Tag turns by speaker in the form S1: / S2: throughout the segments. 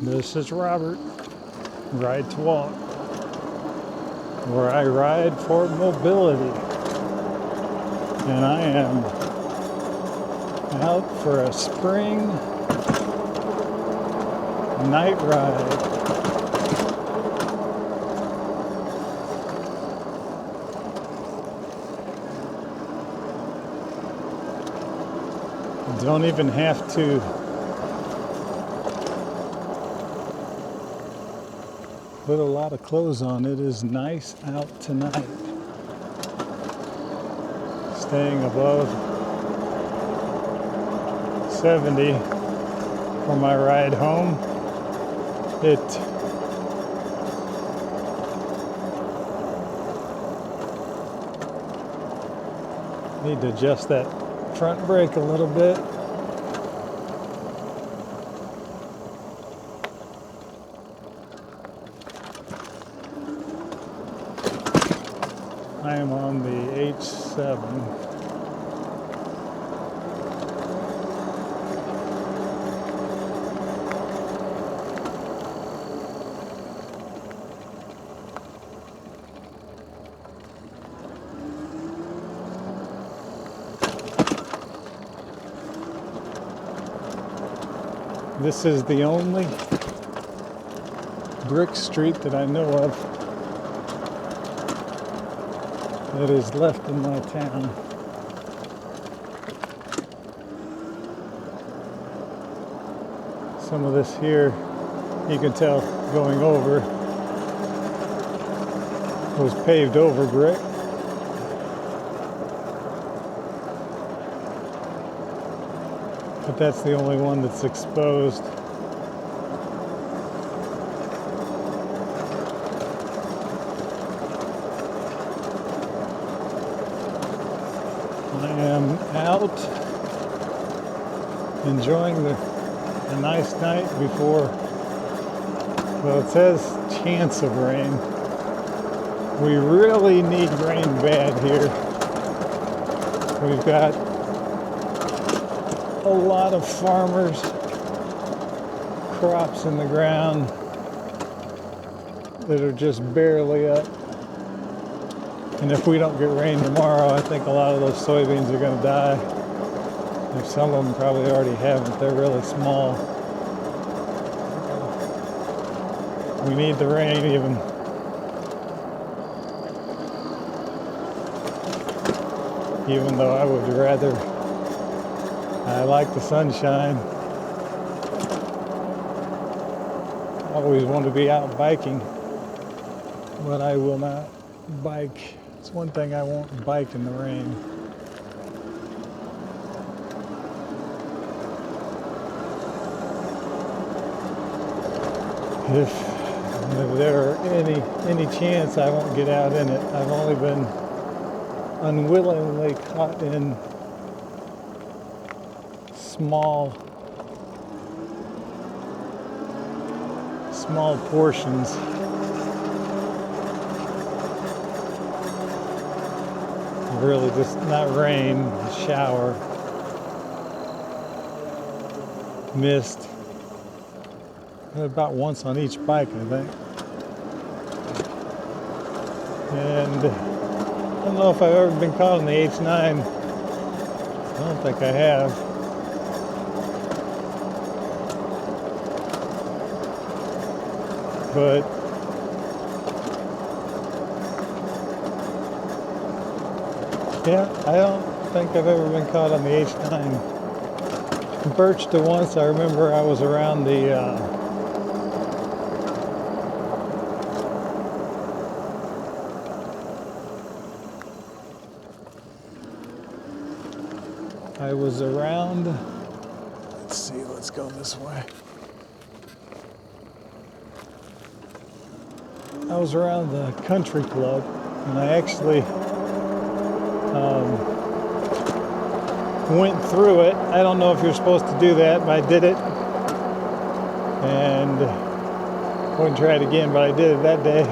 S1: This is Robert, Ride to Walk, where I ride for mobility. And I am out for a spring night ride. Don't even have to put a lot of clothes on. It is nice out tonight. Staying above 70 for my ride home. Need to adjust that front brake a little bit. I am on the H7. This is the only brick street that I know of that is left in my town. Some of this here, you can tell going over, was paved over brick. But that's the only one that's exposed. I am out enjoying a nice night before, well, it says chance of rain. We really need rain bad here. We've got a lot of farmers' crops in the ground that are just barely up. And if we don't get rain tomorrow, I think a lot of those soybeans are going to die. If some of them probably already haven't, they're really small. We need the rain even though I would rather, I like the sunshine. I always want to be out biking, but I will not bike. It's one thing I won't bike in the rain. If there are any chance I won't get out in it, I've only been unwillingly caught in small portions. Really just not rain, shower, mist. About once on each bike, I think. And I don't know if I've ever been caught on the H9. I don't think I have. But yeah, I don't think I've ever been caught on the H9. Birch to once, I remember I was around let's see, let's go this way. I was around the country club, and I actually went through it. I don't know if you're supposed to do that, but I did it. And I wouldn't try it again, but I did it that day.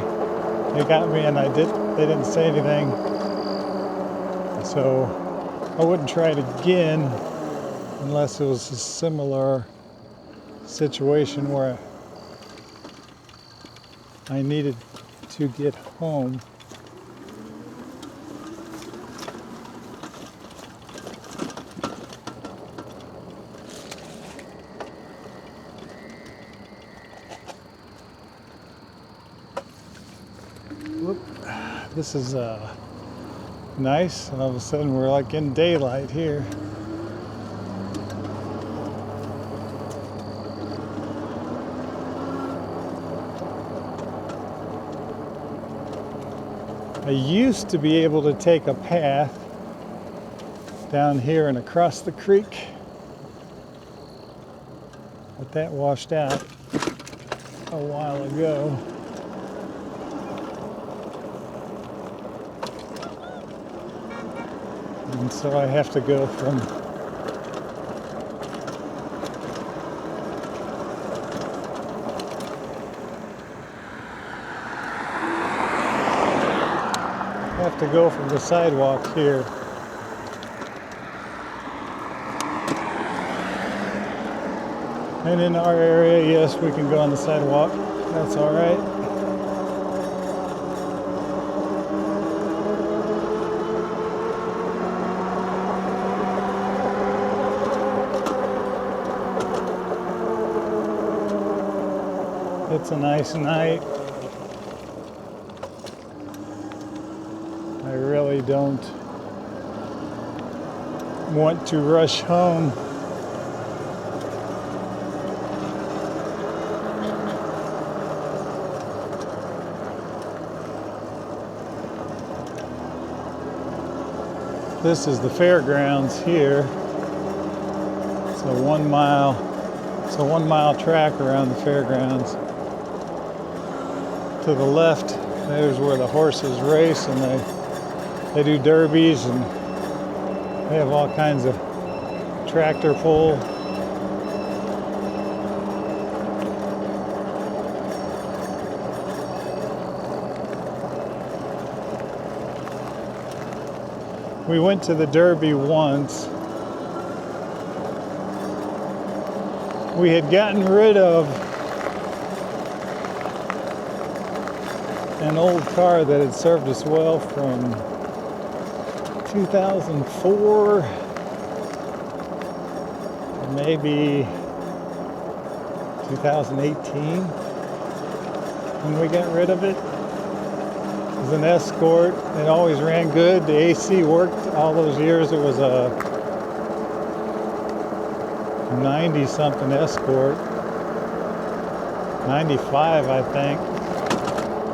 S1: They got me, and they didn't say anything. So I wouldn't try it again unless it was a similar situation where I needed to get home. Whoop. This is nice. All of a sudden we're like in daylight here. I used to be able to take a path down here and across the creek, but that washed out a while ago. And so I have to go from the sidewalk here. And in our area, yes, we can go on the sidewalk. That's all right. It's a nice night. I really don't want to rush home. This is the fairgrounds here. It's a 1 mile track around the fairgrounds. To the left, there's where the horses race, and they do derbies, and they have all kinds of tractor pull. We went to the Derby once. We had gotten rid of an old car that had served us well from 2004, maybe 2018 when we got rid of it. It was an Escort. It always ran good. The AC worked all those years. It was a 90-something Escort, 95, I think.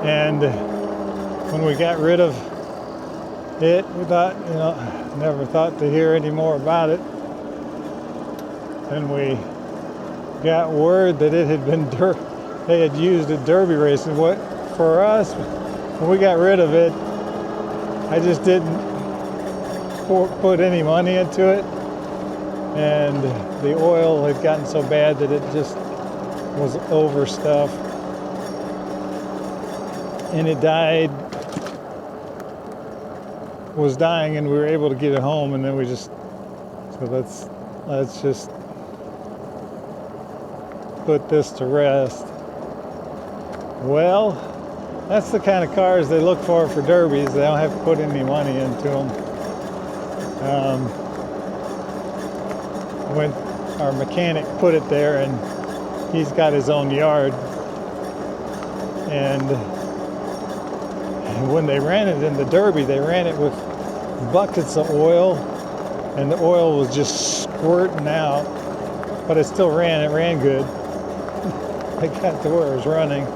S1: And when we got rid of it, we thought, never thought to hear any more about it. And we got word that it had been they had used at Derby racing. What for us, when we got rid of it, I just didn't put any money into it, and the oil had gotten so bad that it just was overstuffed, and it was dying, and we were able to get it home, and then let's just put this to rest. Well, that's the kind of cars they look for derbies. They don't have to put any money into them. When our mechanic put it there, and he's got his own yard, and when they ran it in the Derby, they ran it with buckets of oil, and the oil was just squirting out, but it still ran. It ran good. I got to where it was running,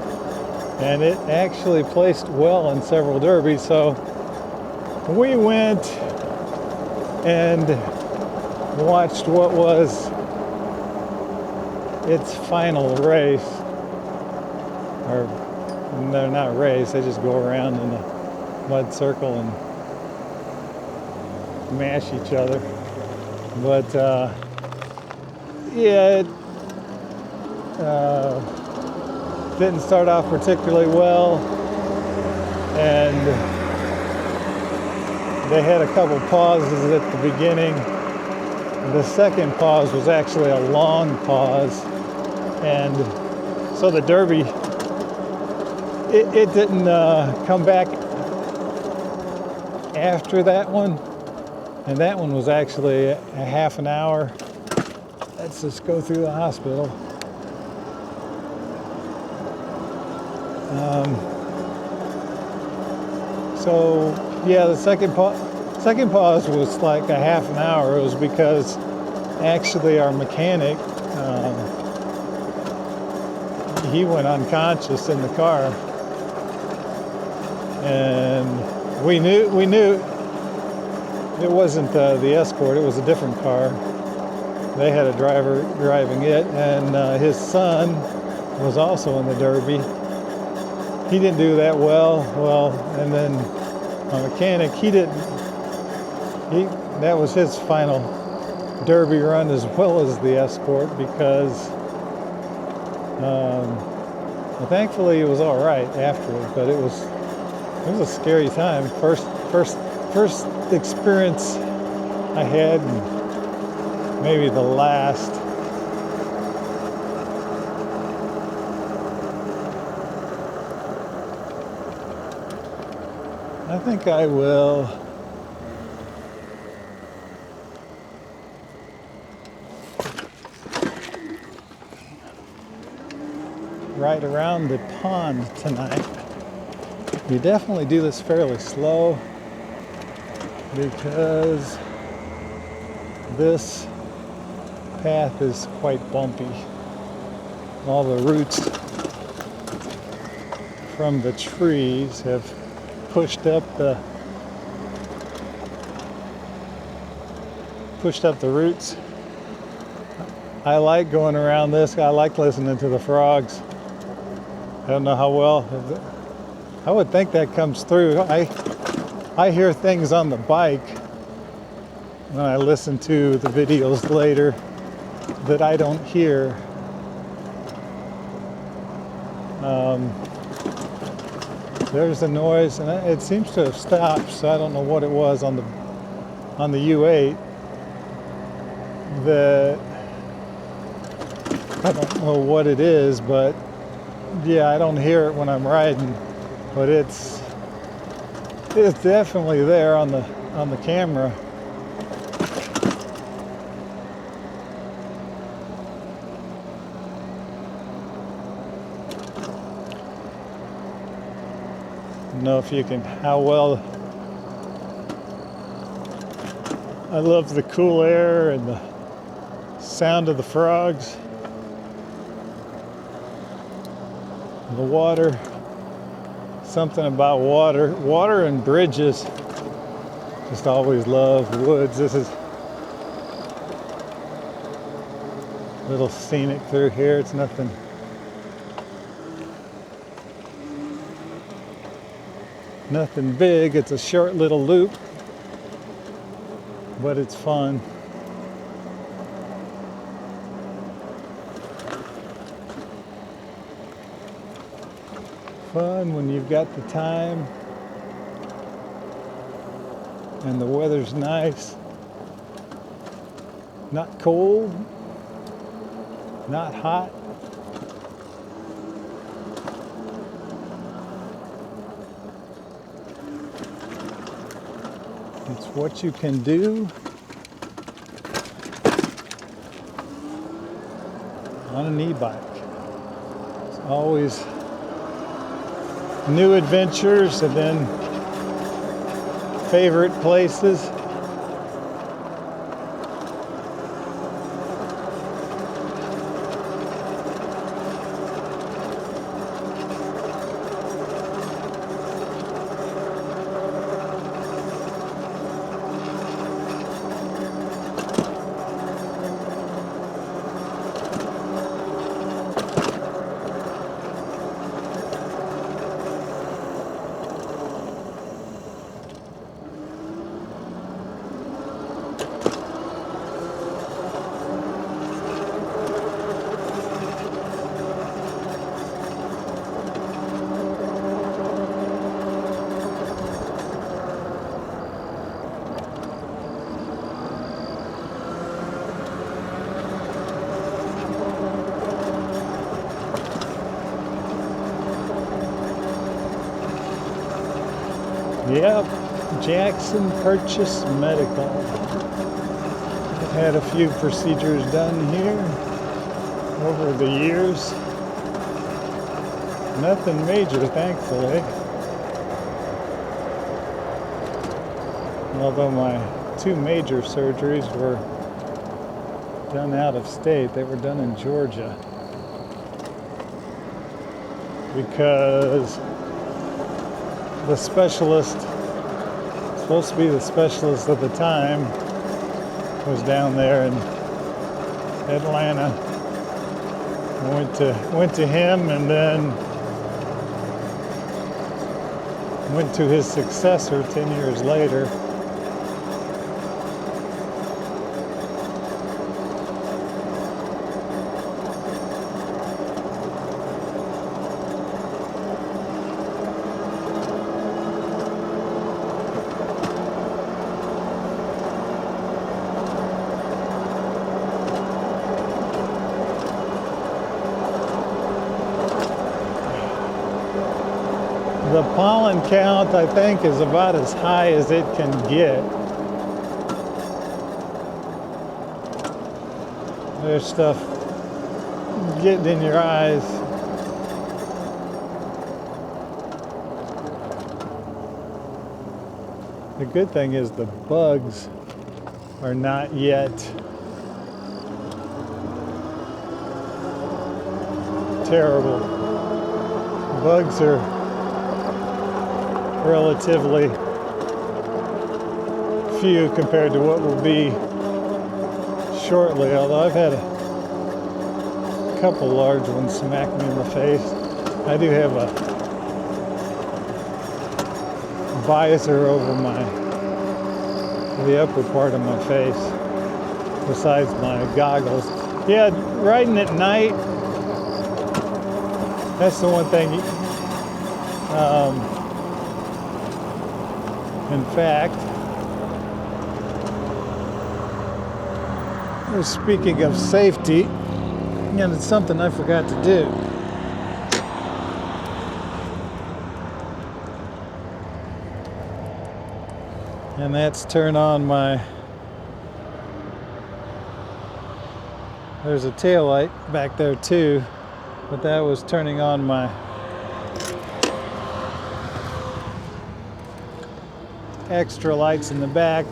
S1: and it actually placed well in several derbies. So we went and watched what was its final race, or they're not race, they just go around in a mud circle and mash each other. But it didn't start off particularly well, and they had a couple pauses at the beginning. The second pause was actually a long pause, and so the Derby, it didn't come back after that one, and that one was actually a half an hour. Let's just go through the hospital. So yeah, the second pause was like a half an hour. It was because actually our mechanic, he went unconscious in the car, and we knew it wasn't the Escort. It was a different car. They had a driver driving it, and his son was also in the Derby. He didn't do that well, and then my mechanic, that was his final Derby run as well as the Escort, because well, thankfully it was all right afterwards, but it was a scary time. First experience I had, and maybe the last. I think I will ride around the pond tonight. You definitely do this fairly slow because this path is quite bumpy. All the roots from the trees have pushed up the roots. I like going around this. I like listening to the frogs. I don't know how well. I would think that comes through. I hear things on the bike when I listen to the videos later that I don't hear. There's a noise, and it seems to have stopped, so I don't know what it was on the U8. That I don't know what it is, but yeah, I don't hear it when I'm riding, but it's definitely there on the camera. I don't know if you can, how well. I love the cool air and the sound of the frogs. The water, something about water and bridges. Just always love woods. This is a little scenic through here. It's nothing. Nothing big. It's a short little loop, but it's fun. Fun when you've got the time and the weather's nice, not cold, not hot. It's what you can do on an e-bike. It's always new adventures, and then favorite places. Yep, Jackson Purchase Medical. I've had a few procedures done here over the years. Nothing major, thankfully. Although my two major surgeries were done out of state, they were done in Georgia. Because the specialist, supposed to be the specialist at the time, was down there in Atlanta. I went to him and then went to his successor 10 years later. The pollen count, I think, is about as high as it can get. There's stuff getting in your eyes. The good thing is the bugs are not yet terrible. Bugs are relatively few compared to what will be shortly, although I've had a couple large ones smack me in the face. I do have a visor over the upper part of my face besides my goggles. Yeah, riding at night, that's the one thing. In fact, speaking of safety, and it's something I forgot to do. And that's turn on there's a tail light back there too, but that was turning on my extra lights in the back.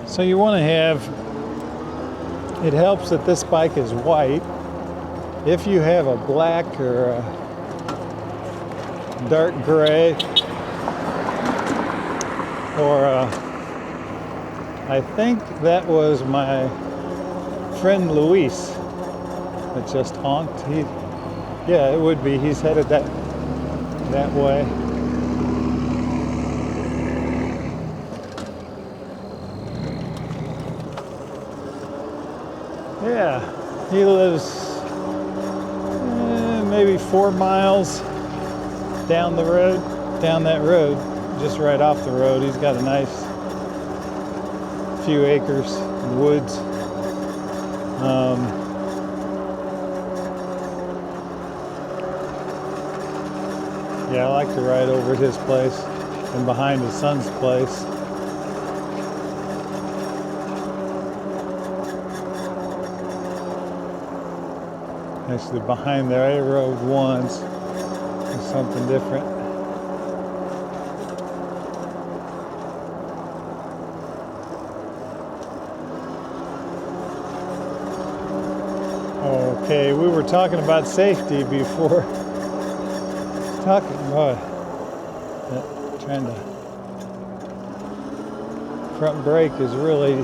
S1: So you want to have, it helps that this bike is white. If you have a black or a dark gray or I think that was my friend Luis that just honked. Yeah, it would be. He's headed that way. Yeah, he lives maybe 4 miles down that road, just right off the road. He's got a nice few acres of woods. Yeah, I like to ride over at his place and behind his son's place. Actually, behind there, I rode once. It's something different. Okay, we were talking about safety before. Trying to. Front brake is really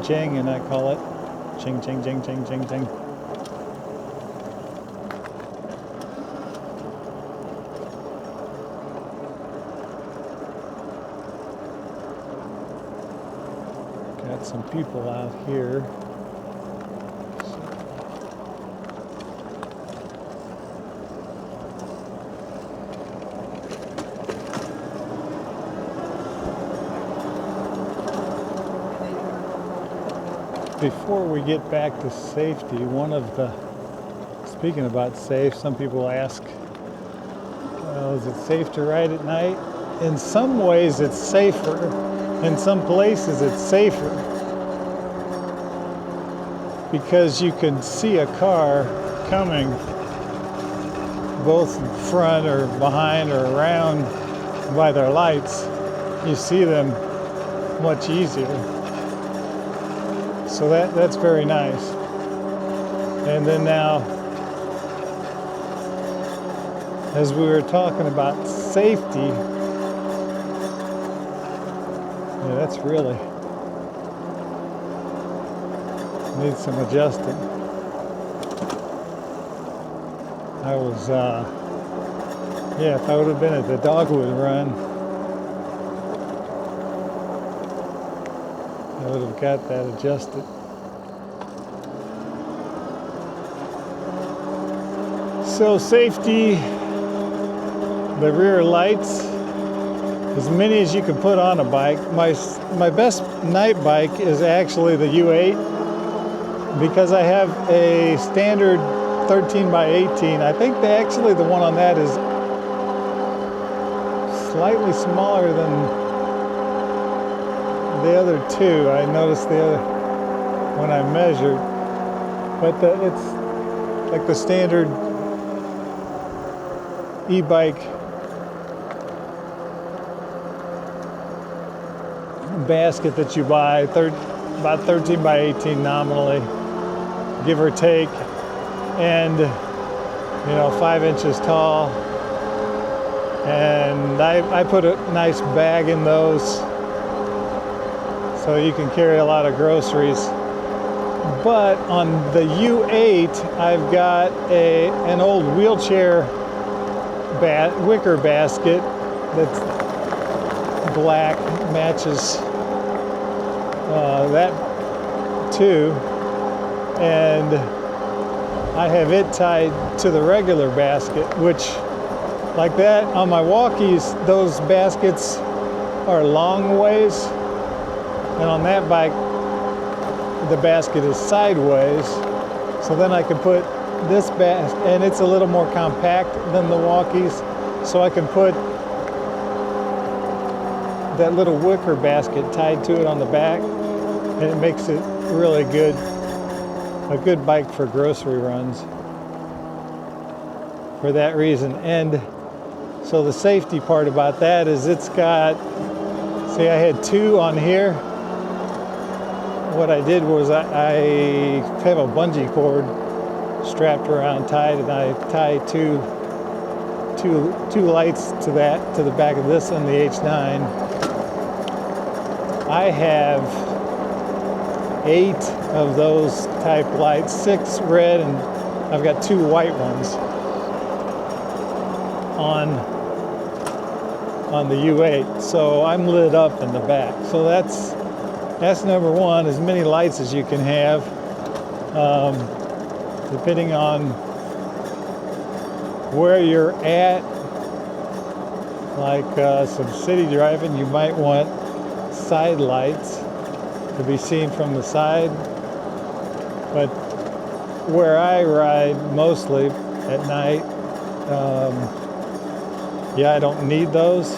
S1: jinging, I call it. Ching, ching, ching, ching, ching, ching. Got some people out here. Before we get back to safety, speaking about safe, some people ask, Well, is it safe to ride at night? In some ways it's safer. In some places it's safer. Because you can see a car coming both in front or behind or around by their lights. You see them much easier. So that's very nice. And then now, as we were talking about safety, yeah, that's really needs some adjusting. I was, yeah, if I would have been at the Dogwood Run, I would have got that adjusted. So safety, the rear lights, as many as you can put on a bike. My best night bike is actually the U8 because I have a standard 13 by 18. I think the one on that is slightly smaller than the other two. I noticed the other when I measured, but it's like the standard e-bike basket that you buy, about 13 by 18 nominally, give or take, and 5 inches tall. And I put a nice bag in those so you can carry a lot of groceries. But on the U8, I've got an old wheelchair wicker basket that's black, matches that too, and I have it tied to the regular basket, which, like that, on my walkies, those baskets are long ways, and on that bike, the basket is sideways, so then I can put this basket, and it's a little more compact than the walkies, so I can put that little wicker basket tied to it on the back, and it makes it really good, a good bike for grocery runs for that reason. And so the safety part about that is it's got, see, I had two on here. What I did was I have a bungee cord strapped around tight, and I tie two lights to the back of this and the H9. I have 8 of those type lights, 6 red, and I've got 2 white ones on the U8. So I'm lit up in the back. So that's number one, as many lights as you can have. Depending on where you're at, like some city driving, you might want side lights to be seen from the side. But where I ride mostly at night, yeah, I don't need those.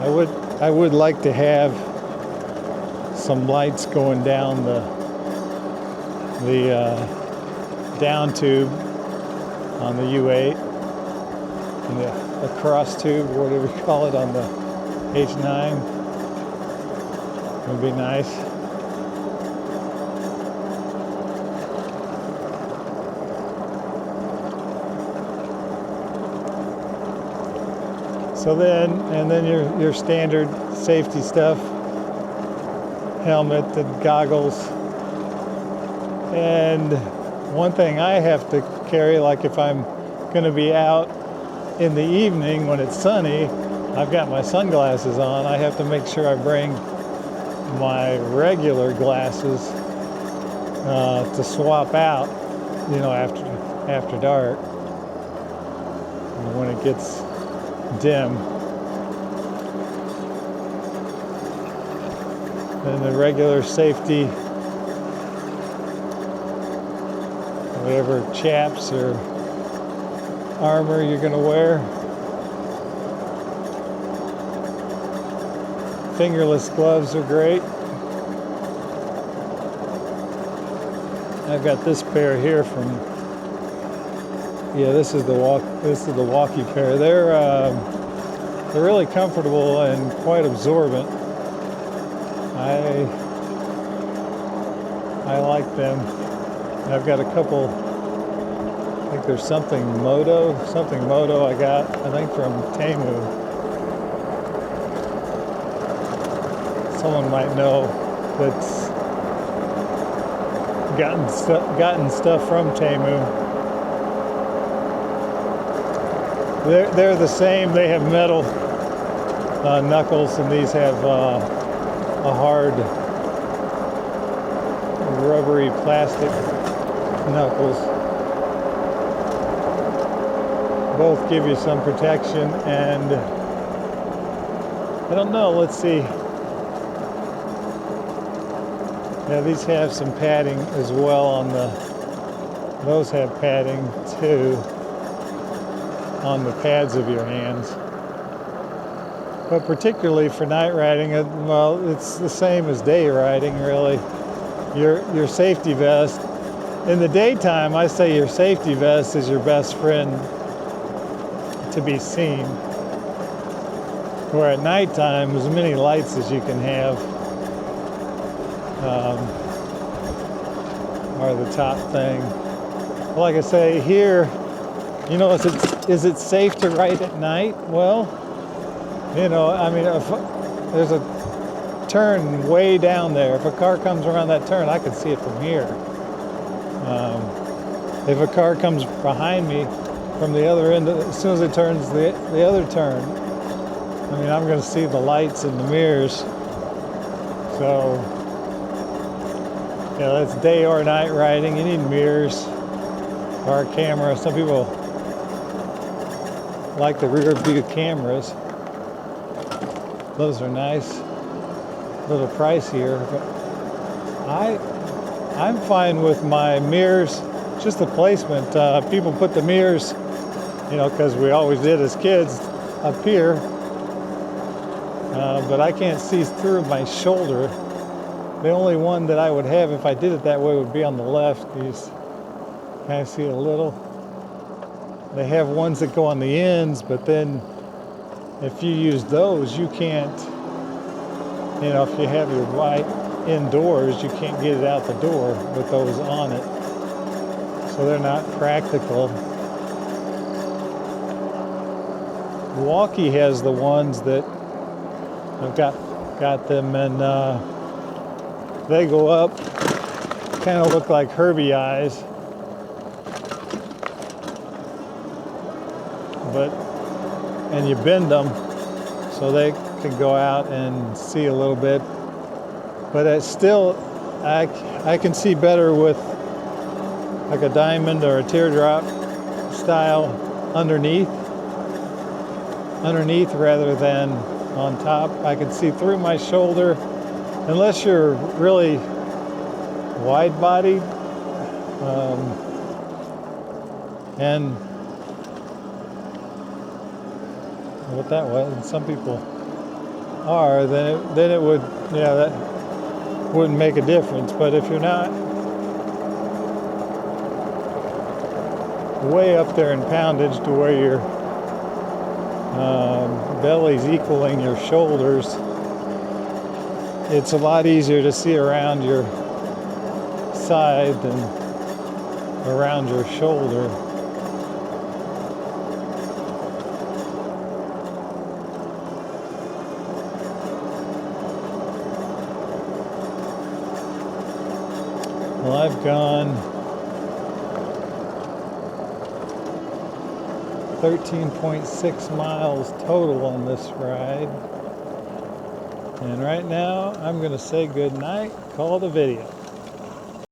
S1: I would like to have some lights going down the down tube on the U8 and the cross tube, whatever you call it, on the H9 would be nice. So then your standard safety stuff, helmet and goggles. And one thing I have to carry, like if I'm going to be out in the evening when it's sunny, I've got my sunglasses on. I have to make sure I bring my regular glasses to swap out, after dark, when it gets dim. And the regular safety, whatever chaps or armor you're going to wear. Fingerless gloves are great. I've got this pair here from, yeah, this is the Walkie pair. They're really comfortable and quite absorbent. I like them. I've got a couple. I think there's something Moto I got, I think from Temu. Someone might know that's gotten stuff from Temu. They're the same. They have metal knuckles, and these have a hard, rubbery plastic knuckles. Both give you some protection, and I don't know, let's see. Yeah, these have some padding as well on those have padding too on the pads of your hands. But particularly for night riding, well, it's the same as day riding really. Your safety vest, in the daytime I say your safety vest is your best friend to be seen. Where at nighttime, as many lights as you can have are the top thing. Like I say here, you know, is it safe to ride at night? Well, you know, I mean, if there's a turn way down there. If a car comes around that turn, I can see it from here. If a car comes behind me from the other end, as soon as it turns the other turn, I mean, I'm going to see the lights and the mirrors. So, you know, that's day or night riding. You need mirrors or a camera. Some people like the rear view cameras. Those are nice. A little pricier, but I'm fine with my mirrors. Just the placement. People put the mirrors, you know, because we always did as kids, up here. But I can't see through my shoulder. The only one that I would have if I did it that way would be on the left. You kind of see a little. They have ones that go on the ends, but then if you use those, you can't, you know, if you have your light indoors, you can't get it out the door with those on it. So they're not practical. Walkie has the ones that I've got them, and they go up, kind of look like Herbie eyes, and you bend them so they can go out and see a little bit. But it's still, I can see better with like a diamond or a teardrop style underneath rather than on top. I can see through my shoulder, unless you're really wide-bodied, and what that was, and some people are, then it would, yeah, that wouldn't make a difference. But if you're not way up there in poundage to where your belly's equaling your shoulders, it's a lot easier to see around your side than around your shoulder. Well, I've gone 13.6 miles total on this ride. And right now, I'm going to say good night, call the video.